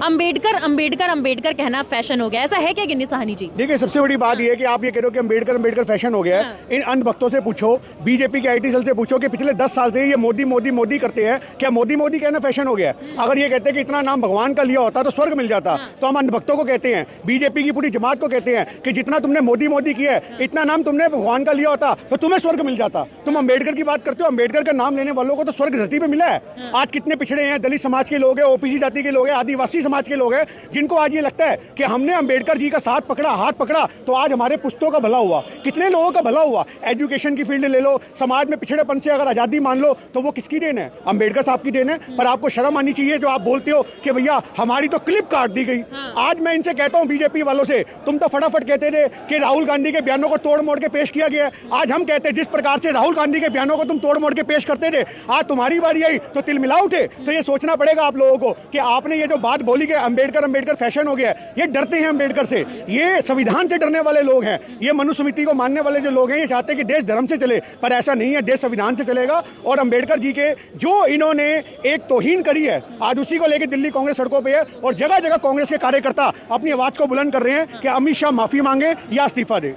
अंबेडकर अंबेडकर अंबेडकर कहना फैशन हो गया, ऐसा है क्या गिन्नी साहनी जी? देखिए, सबसे बड़ी बात यह है कि आप ये कह रहे हो कि अंबेडकर अंबेडकर फैशन हो गया है। इन अंधभक्तों से पूछो, बीजेपी के आईटी सेल से पूछो कि पिछले 10 साल से ये मोदी मोदी मोदी करते हैं, क्या मोदी मोदी कहना फैशन हो गया है? अगर ये कहते हैं कि इतना नाम भगवान का लिया होता तो स्वर्ग मिल जाता, तो हम अंधभक्तों को कहते हैं, बीजेपी की पूरी जमात को कहते हैं कि जितना तुमने मोदी मोदी किया है, इतना नाम तुमने भगवान का लिया होता तो तुम्हें स्वर्ग मिल जाता। तुम अंबेडकर की बात करते हो, अंबेडकर का नाम लेने वालों को तो स्वर्ग धरती पे मिला है। आज कितने पिछड़े हैं, दलित समाज के लोग हैं, ओबीसी जाति के लोग हैं, आदिवासी समाज के लोग हैं, जिनको आज ये लगता है कि हमने अंबेडकर जी का साथ पकड़ा, हाथ पकड़ा, तो आज हमारे पुश्तों का भला हुआ। कितने लोगों का भला हुआ? एजुकेशन की फील्ड ले लो, समाज में पिछड़ेपन से अगर आजादी मान लो तो वो किसकी देन है? अंबेडकर साहब की देन है। पर आपको शर्म आनी चाहिए जो आप बोलते हो कि भैया हमारी तो क्लिप काट दी गई। आज मैं इनसे कहता हूं, बीजेपी वालों से, तुम तो फटाफट कहते थे कि राहुल गांधी के बयानों को तोड़ मोड़ के पेश किया गया है। आज हम कहते हैं जिस प्रकार से राहुल गांधी के बयानों को तुम तोड़ मोड़ के पेश करते थे, आज तुम्हारी बारी आई तो तिल मिला उठे। तो ये सोचना पड़ेगा आप लोगों को कि आपने ये जो बात बोली कि अंबेडकर अंबेडकर फैशन हो गया, ये डरते हैं अंबेडकर से, ये संविधान से डरने वाले लोग हैं, ये मनुस्मृति को मानने वाले जो लोग हैं, ये चाहते हैं कि देश धर्म से चले, पर ऐसा नहीं है, देश संविधान से चलेगा। और अंबेडकर जी के जो इन्होंने एक तौहीन करी है, आज उसी को लेकर दिल्ली कांग्रेस सड़कों पे है और जगह जगह कांग्रेस के कार्यकर्ता अपनी आवाज को बुलंद कर रहे हैं कि अमित शाह माफी मांगे या इस्तीफा दे।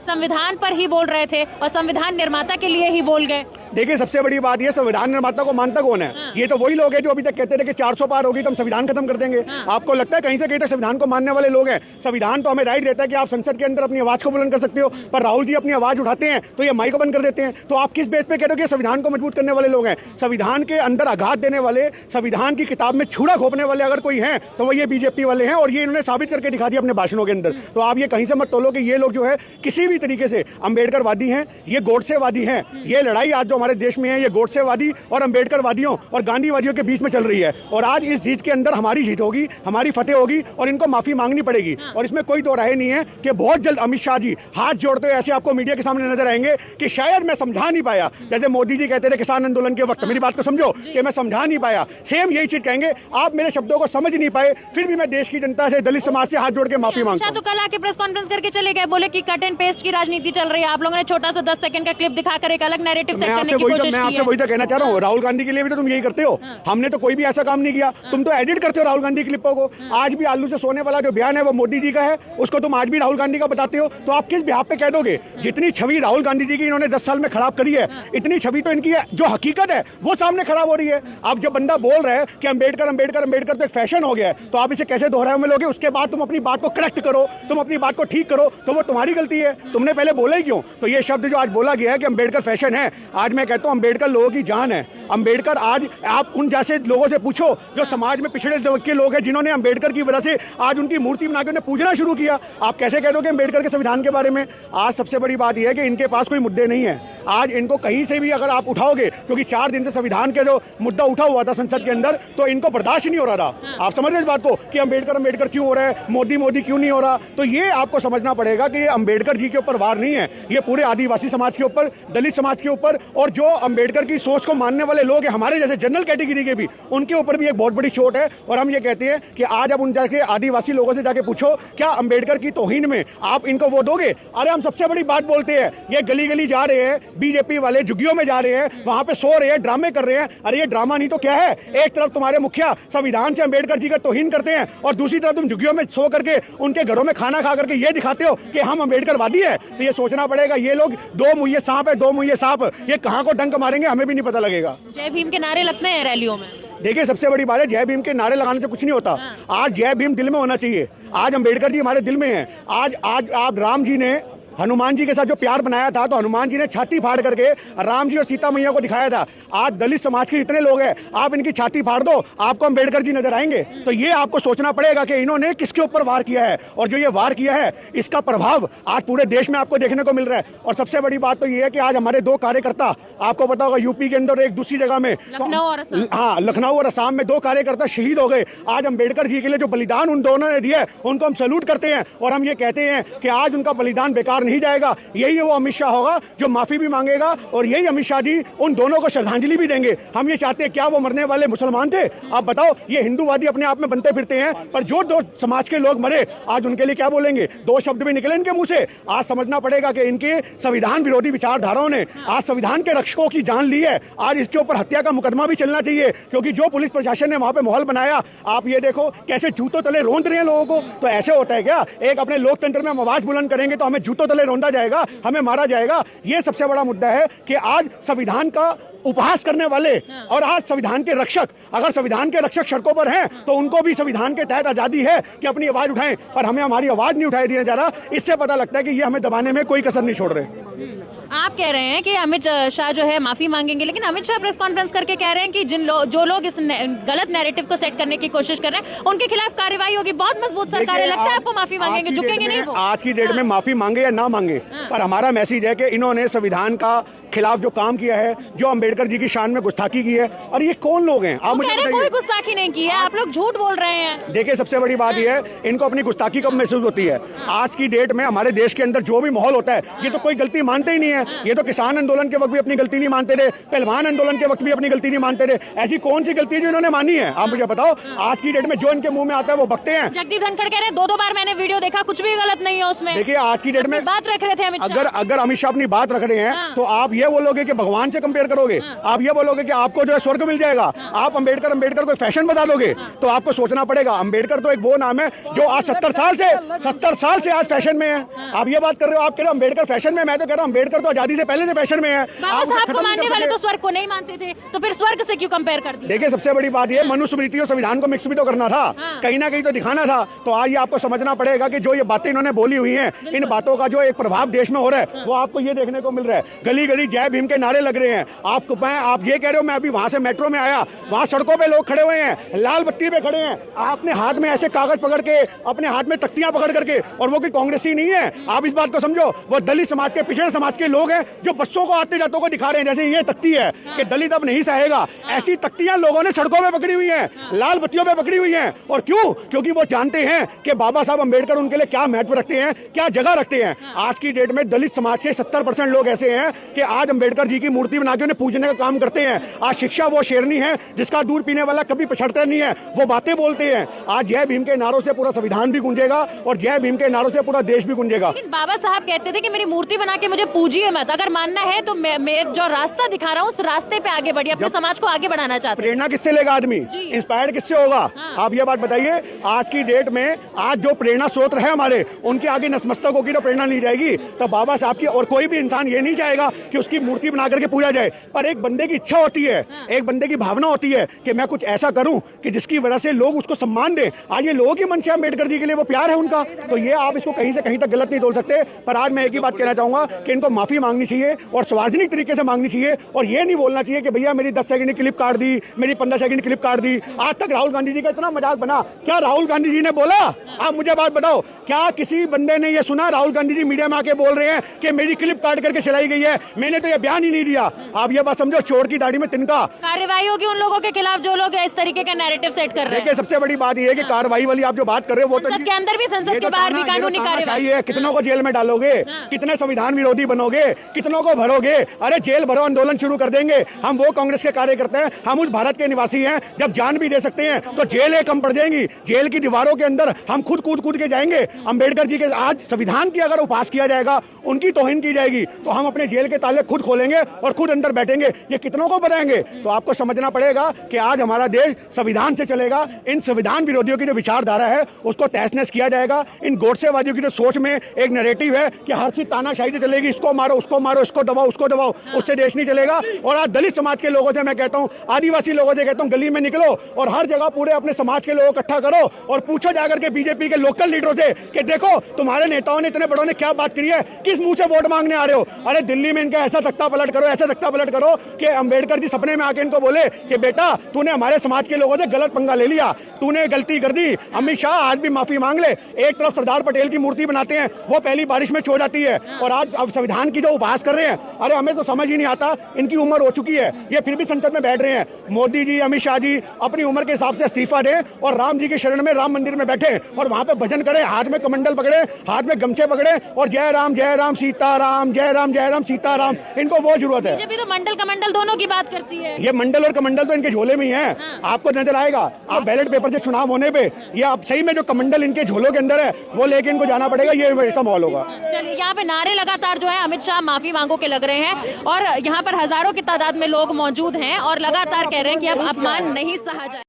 संविधान पर ही बोल रहे थे और संविधान निर्माता के लिए ही बोल गए। देखिए, सबसे बड़ी बात ये, संविधान निर्माता को मानता कौन है? ये तो वही लोग हैं जो अभी तक कहते थे कि 400 पार होगी तो हम संविधान खत्म कर देंगे। आपको लगता है कहीं से कहीं तक संविधान को मानने वाले लोग हैं? संविधान तो हमें राइट देता है कि आप संसद के अंदर अपनी आवाज को बुलंद कर सकते हो, पर राहुल जी अपनी आवाज उठाते हैं तो ये माइक बंद कर देते हैं। तो आप किस बेस पे कह रहे हो कि संविधान को मजबूत करने वाले लोग हैं? संविधान के अंदर आघात देने वाले, संविधान की किताब में छुरा घोपने वाले अगर कोई हैं तो वो ये बीजेपी वाले हैं, और ये इन्होंने साबित करके दिखा दिया अपने भाषणों के अंदर। तो आप ये कहीं से मत तोलो कि ये लोग जो है किसी भी तरीके से अंबेडकरवादी हैं, ये गोडसेवादी हैं। ये लड़ाई आज जो हमारे देश में है, ये गोडसेवादी और अंबेडकरवादियों और गांधीवादियों के बीच में चल रही है, और आज इस जीत के अंदर हमारी जीत होगी, हमारी फतेह होगी, और इनको माफी मांगनी पड़ेगी। और इसमें कोई दो राय नहीं है कि बहुत जल्द अमित शाह जी हाथ जोड़ते हुए ऐसे आपको मीडिया के सामने नजर आएंगे कि शायद मैं समझा नहीं पाया, जैसे मोदी जी कहते थे किसान आंदोलन के वक्त, मेरी बात को समझो, कि मैं समझा नहीं पाया, सेम यही चीज कहेंगे, आप मेरे शब्दों को समझ नहीं पाए, फिर भी मैं देश की जनता से, दलित समाज से हाथ जोड़ के माफी मांगता हूं। तो कल आके प्रेस कॉन्फ्रेंस करके चले गए, बोले कि कट एंड पेस्ट की राजनीति चल रही है, आप लोगों ने छोटा सा 10 सेकंड का क्लिप दिखाकर एक अलग नैरेटिव सेट करने की कोशिश की है। मैं आपसे वही तो कहना चाह रहा हूँ, राहुल गांधी के लिए भी तो तुम यही करते हो। हमने तो कोई भी ऐसा काम नहीं किया, तुम तो एडिट करते हो राहुल गांधी क्लिपों को। आज भी आलू से सोने वाला जो बयान है वो मोदी जी का है, उसको तुम आज भी राहुल गांधी का बताते हो। तो आप किस बिहाफ पे कह दोगे? जितनी छवि राहुल गांधी जी की इन्होंने 10 साल में खराब करी है, इतनी छवि तो इनकी जो हकीकत है वो सामने खराब हो रही है। अब जब बंदा बोल रहा है कि अंबेडकर अंबेडकर अंबेडकर तो एक फैशन हो गया है, तो आप इसे कैसे दोहराए में लोगे? उसके बाद तुम अपनी बात को करेक्ट करो, तुम अपनी बात को ठीक करो, तो वो तुम्हारी गलती है, तुमने पहले बोला ही क्यों? तो ये शब्द जो आज बोला गया है कि अंबेडकर फैशन है, आज मैं कहता हूं अंबेडकर लोगों की जान है। अंबेडकर आज आप उन जैसे लोगों से पूछो जो समाज में पिछड़े वर्ग के लोग हैं, जिन्होंने अंबेडकर की वजह से आज उनकी मूर्ति बना के उन्हें पूजना शुरू किया, आप कैसे कह दोगे अंबेडकर के संविधान के बारे में? आज सबसे बड़ी बात यह है कि इनके पास कोई मुद्दे नहीं है। आज इनको कहीं से भी अगर आप उठाओगे, क्योंकि 4 दिन से संविधान के जो मुद्दा उठा हुआ था संसद के अंदर, तो इनको बर्दाश्त ही नहीं हो रहा था। आप समझ रहे इस बात को कि अंबेडकर अंबेडकर क्यों हो रहा है, मोदी मोदी क्यों नहीं हो रहा? तो ये आपको समझना पड़ेगा कि ये अंबेडकर जी के ऊपर वार नहीं है, ये पूरे आदिवासी समाज के ऊपर, दलित समाज के ऊपर, और जो अंबेडकर की सोच को मानने वाले लोग हैं हमारे जैसे जनरल कैटेगरी के भी, उनके ऊपर भी एक बहुत बड़ी चोट है। और हम ये कहते हैं कि आज अब उन जाके आदिवासी लोगों से जाके पूछो, क्या अंबेडकर की तौहीन में आप इनको वोट दोगे? अरे हम सबसे बड़ी बात बोलते हैं, ये गली गली जा रहे हैं, बीजेपी वाले झुग्गियों में जा रहे हैं, वहां पे सो रहे हैं, ड्रामे कर रहे हैं। अरे ये ड्रामा नहीं तो क्या है? एक तरफ तुम्हारे मुखिया संविधान से अंबेडकर जी का तौहीन करते हैं, और दूसरी तरफ तुम झुग्गियों में सो करके उनके घरों में खाना खा करके ये दिखाते हो कि हम अंबेडकरवादी है। तो ये सोचना पड़ेगा, ये लोग दो मुँहे सांप है, दो मुँहे सांप, ये कहां को डंक मारेंगे हमें भी नहीं पता लगेगा। जय भीम के नारे लगते हैं रैलियों में। देखिए, सबसे बड़ी बात है, जय भीम के नारे लगाने से कुछ नहीं होता। आज जय भीम दिल में होना चाहिए। आज अंबेडकर जी हमारे दिल में हैं। आज आप राम जी ने हनुमान जी के साथ जो प्यार बनाया था, तो हनुमान जी ने छाती फाड़ करके राम जी और सीता मैया को दिखाया था। आज दलित समाज के जितने लोग हैं, आप इनकी छाती फाड़ दो, आपको अंबेडकर जी नजर आएंगे। तो ये आपको सोचना पड़ेगा कि इन्होंने किसके ऊपर वार किया है, और जो ये वार किया है इसका प्रभाव आज पूरे देश में आपको देखने को मिल रहा है। और सबसे बड़ी बात तो ये है कि आज हमारे 2 कार्यकर्ता, आपको पता होगा यूपी के अंदर एक दूसरी जगह में, लखनऊ और असम में 2 कार्यकर्ता शहीद हो गए। आज अंबेडकर जी के लिए जो बलिदान उन दोनों ने दिया है, उनको हम सैल्यूट करते हैं, और हम ये कहते हैं कि आज उनका बलिदान बेकार नहीं जाएगा। यही वो अमित शाह होगा जो माफी भी मांगेगा, और यही अमित शाह जी उन दोनों को श्रद्धांजलि भी देंगे। हम ये चाहते हैं, क्या वो मरने वाले मुसलमान थे? आप बताओ, ये हिंदूवादी अपने आप में बनते फिरते हैं, पर जो दो समाज के लोग मरे आज उनके लिए क्या बोलेंगे? दो शब्द भी निकले इनके मुंह से। आज समझना पड़ेगा कि इनके संविधान विरोधी विचारधाराओं ने आज संविधान के रक्षकों की जान ली है। आज इसके ऊपर हत्या का मुकदमा भी चलना चाहिए, क्योंकि जो पुलिस प्रशासन ने वहां पे माहौल बनाया, आप ये देखो कैसे जूतों तले रोंद रहे हैं लोगों को। तो ऐसे होता है क्या? एक अपने लोकतंत्र में हम आवाज बुलंद करेंगे तो हमें जूतों तले रोंदा जाएगा, हमें मारा जाएगा? ये सबसे बड़ा मुद्दा है कि आज संविधान का उपहास करने वाले और आज संविधान के रक्षक, अगर संविधान के रक्षक सड़कों पर हैं तो उनको भी संविधान के तहत आजादी है कि अपनी आवाज उठाएं, पर हमें हमारी आवाज नहीं उठाई दिया जा रहा। इससे पता लगता है कि ये हमें दबाने में कोई कसर नहीं छोड़ रहे। आप कह रहे हैं कि अमित शाह जो है माफी मांगेंगे, लेकिन अमित शाह प्रेस कॉन्फ्रेंस करके कह रहे हैं कि जो लोग इस गलत नैरेटिव को सेट करने की कोशिश कर रहे हैं उनके खिलाफ कार्रवाई होगी। बहुत मजबूत सरकार है, लगता है आपको माफी मांगेंगे, झुकेंगे नहीं वो? आज की डेट में माफी मांगे या ना मांगे, पर हमारा मैसेज है कि इन्होंने संविधान का खिलाफ जो काम किया है, जो अंबेडकर जी की शान में गुस्ताखी की है, और ये कौन लोग हैं? आप मुझे बताइए। कोई गुस्ताखी नहीं की है, आप लोग झूठ बोल रहे हैं। देखिए, सबसे बड़ी बात यह है, इनको अपनी गुस्ताखी कब महसूस होती है? आज की डेट में हमारे देश के अंदर जो भी माहौल होता है, ये तो कोई गलती मानते ही नहीं है। ये तो किसान आंदोलन के वक्त भी अपनी गलती नहीं मानते थे, पहलवान आंदोलन के वक्त भी अपनी गलती नहीं मानते थे। ऐसी कौन सी गलती है जो इन्होंने मानी है? आप मुझे बताओ। आज की डेट में जो इनके मुंह में आता है वो बकते हैं। जगदीप धनखड़ कह रहे हैं 2-2 बार मैंने वीडियो देखा, कुछ भी गलत नहीं है उसमें। देखिए, आज की डेट में बात रख रहे थे अमित शाह। अगर अमित शाह अपनी बात रख रहे हैं तो आप ये बोलोगे कि भगवान से कंपेयर करोगे, आप ये बोलोगे कि आपको जो है स्वर्ग मिल जाएगा, आप अंबेडकर को फैशन बता दोगे, तो आपको सोचना पड़ेगा। अंबेडकर तो एक वो नाम है जो आज 70 साल से आज फैशन में है। आप ये बात कर रहे हो, आप कह रहे हो अंबेडकर फैशन में, मैं तो कह रहा हूं अंबेडकर तो आजादी से पहले से फैशन में है। मानने वाले तो स्वर्ग को नहीं मानते थे, तो फिर स्वर्ग से क्यों कंपेयर कर दिया? देखिए, सबसे बड़ी बात ये, मनुस्मृति और संविधान को मिक्स भी तो करना था, कहीं ना कहीं तो दिखाना था। तो आज ये आपको समझना पड़ेगा कि जो ये बातें इन्होंने बोली हुई हैं, इन बातों का जो एक प्रभाव देश में हो रहा है वो आपको ये देखने को मिल रहा है। गली गली जय भीम के नारे लग रहे हैं। आप ये कह रहे हो, मैं अभी वहां से मेट्रो में आया, वहां सड़कों पे लोग खड़े हुए हैं, लाल बत्ती पे खड़े हैं, आपने हाथ में ऐसे कागज पकड़ के, अपने हाथ में तख्तियां पकड़ करके, और वो कोई कांग्रेसी नहीं है। आप इस बात को समझो, वो दलित समाज के, पिछड़े समाज के लोग हैं जो बच्चों को आते जातों को दिखा रहे हैं। जैसे ये तख्ती है कि दलित अब नहीं सहेगा, ऐसी तख्तियां लोगों ने सड़कों पे पकड़ी हुई हैं, लाल बत्तियों पे पकड़ी हुई हैं। और क्यों? क्योंकि वो जानते हैं कि बाबा साहब अंबेडकर उनके लिए क्या महत्व रखते हैं, क्या जगह रखते हैं। आज की डेट में दलित समाज के 70% लोग ऐसे हैं कि आज अंबेडकर जी की मूर्ति बना के उन्हें पूजने का काम करते हैं। आज शिक्षा वो शेरनी है जिसका दूध पीने वाला कभी पछड़ता नहीं है, वो बातें बोलते हैं। आज जय भीम के नारों से पूरा संविधान भी गूंजेगा और जय भीम के नारों से पूरा देश भी गूंजेगा। लेकिन बाबा साहब कहते थे कि मेरी मूर्ति बना के मुझे पूजिए मत, अगर मानना है तो मैं जो रास्ता दिखा रहा हूँ उस रास्ते पे आगे बढ़िए, अपने समाज को आगे बढ़ाना चाहते हैं। प्रेरणा किससे लेगा आदमी? इंस्पायर्ड किससे होगा? आप ये बात बताइए। आज की डेट में आज जो प्रेरणा स्रोत है हमारे, उनके आगे नतमस्तक होगी तो प्रेरणा नहीं जाएगी। तो बाबा साहब की, और कोई भी इंसान ये नहीं चाहेगा कि उसकी मूर्ति बना करके पूजा जाए, पर एक बंदे की इच्छा होती है, एक बंदे की भावना होती है कि मैं कुछ ऐसा करूं कि जिसकी वजह से लोग उसको सम्मान दें। आज ये लोगों की मंशा अम्बेडकर जी के लिए वो प्यार है उनका, तो ये आप इसको कहीं से कहीं तक गलत नहीं तोल सकते। पर आज मैं एक ही बात कहना चाहूंगा कि इनको माफी मांगनी चाहिए और सार्वजनिक तरीके से मांगनी चाहिए, और ये नहीं बोलना चाहिए कि भैया मेरी 10 सेकंड की क्लिप काट दी, मेरी 15 सेकंड क्लिप काट दी। आज तक राहुल गांधी जी का इतना मजाक बना, क्या राहुल गांधी जी ने बोला? आप मुझे बात बताओ, क्या किसी बंदे ने ये सुना राहुल गांधी जी मीडिया में आके बोल रहे हैं कि मेरी क्लिप काट करके चलाई गई है? मैंने तो ये बयान ही नहीं दिया। आप ये बात समझो, चोर की दाढ़ी में तिनका। कार्रवाई होगी उन लोगों के खिलाफ जो लोग इस तरीके का नैरेटिव सेट कर रहे हैं। देखिए, सबसे बड़ी बात यह है कि कार्रवाई वाली आप जो बात कर रहे हो, वो तो संसद के अंदर भी, संसद के बाहर भी कानूनी कार्रवाई है। कितनों को जेल में डालोगे? कितने संविधान विरोधी बनोगे? कितनों को भरोगे? अरे जेल भरो, आंदोलन शुरू कर देंगे। हम वो कांग्रेस के कार्यकर्ता हैं, हम उस भारत के निवासी हैं, जब जान भी दे सकते हैं तो जेलें कम पड़ जाएंगी। जेल की दीवारों के अंदर हम खुद कूद के जाएंगे। अंबेडकर जी के आज संविधान की अगर उपहास किया जाएगा, उनकी तौहीन की जाएगी, तो हम अपने जेल के ताले खुद खोलेंगे और खुद अंदर बैठेंगे। ये कितनों को बताएंगे? तो आपको समझना पड़ेगा कि आज हमारा देश संविधान से चलेगा। इन संविधान विरोधियों की जो विचारधारा है उसको तहस-नहस किया जाएगा। इन गोडसेवादियों की जो सोच में एक नैरेटिव है कि हर चीज तानाशाही से चलेगी, इसको मारो, उसको मारो, इसको दबाओ, उसको दबाओ, उससे देश नहीं चलेगा। और आज दलित समाज के लोगों से मैं कहता हूं, आदिवासी लोगों से कहता हूं, गली में निकलो और हर जगह पूरे अपने समाज के लोगों को इकट्ठा करो और पूछो जाकर के बीजेपी के लोकल लीडरों से कि देखो तुम्हारे नेताओं ने, इतने बड़ों ने क्या बात करी है, किस मुंह से वोट मांगने आ रहे हो? अरे दिल्ली में इनका ऐसा ऐसा तख्ता पलट करो, ऐसा तख्ता पलट करो कि अंबेडकर जी सपने में आके इनको बोले कि बेटा तूने हमारे समाज के लोगों से गलत पंगा ले लिया, तूने गलती कर दी। अमित शाह आज भी माफी मांग ले। एक तरफ सरदार पटेल की मूर्ति बनाते हैं, वो पहली बारिश में छो जाती है, और आज अब संविधान की जो उपहास कर रहे हैं, अरे हमें तो समझ ही नहीं आता, इनकी उम्र हो चुकी है, ये फिर भी संसद में बैठ रहे हैं। मोदी जी, अमित शाह जी अपनी उम्र के हिसाब से इस्तीफा दें और राम जी के शरण में राम मंदिर में बैठे और वहां पे भजन करें, हाथ में कमंडल पकड़े, हाथ में गमछे पकड़े और जय राम सीताराम, जय राम सीताराम। इनको वो जरूरत है। बीजेपी तो मंडल कमंडल दोनों की बात करती है। ये मंडल और कमंडल तो इनके झोले में ही है। आपको नजर आएगा, आप बैलेट पेपर से चुनाव होने पे ये आप सही में जो कमंडल इनके झोलों के अंदर है वो लेके इनको जाना पड़ेगा। ये ऐसा माहौल होगा। चलिए, यहाँ पे नारे लगातार जो है अमित शाह माफी मांगो के लग रहे हैं और यहाँ पर हजारों की तादाद में लोग मौजूद हैं और लगातार कह रहे हैं कि अब अपमान नहीं सहा जाए।